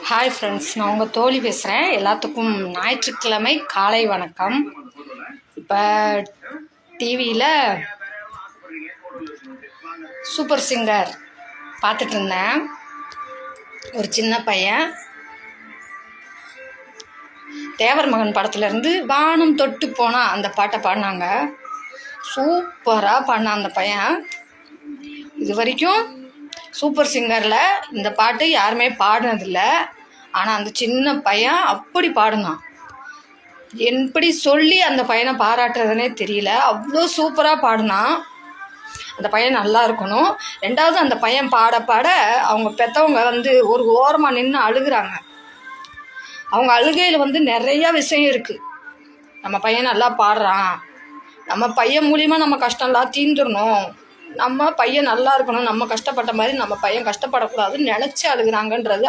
Hi friends, நான் உங்கள் தோழி பேசுகிறேன். எல்லாத்துக்கும் ஞாயிற்றுக்கிழமை காலை வணக்கம். இப்போ டிவியில் சூப்பர் சிங்கர் பார்த்துட்டு இருந்தேன். ஒரு சின்ன பையன் தேவர் மகன் படத்துலேருந்து வானம் தொட்டு போனால் அந்த பாட்டை பாடினாங்க. சூப்பராக பாடினான் அந்த பையன். இது வரைக்கும் சூப்பர் சிங்கரில் இந்த பாட்டு யாருமே பாடினதில்லை. ஆனால் அந்த சின்ன பையன் அப்படி பாடினான். எப்படி சொல்லி அந்த பையனை பாராட்டுறதுனே தெரியல. அவ்வளோ சூப்பராக பாடினான். அந்த பையன் நல்லா இருக்கணும். ரெண்டாவது, அந்த பையன் பாட பாட அவங்க பெற்றவங்க ஒரு ஓரமாக நின்று அழுகுறாங்க. அவங்க அழுகையில் நிறையா விஷயம் இருக்குது. நம்ம பையன் நல்லா பாடுறான், நம்ம பையன் மூலிமா நம்ம கஷ்டம்லாம் தீந்துடணும், நம்ம பையன் நல்லா இருக்கணும், நம்ம கஷ்டப்பட்ட மாதிரி நம்ம பையன் கஷ்டப்படக்கூடாதுன்னு நினச்சி அழுகுறாங்கன்றது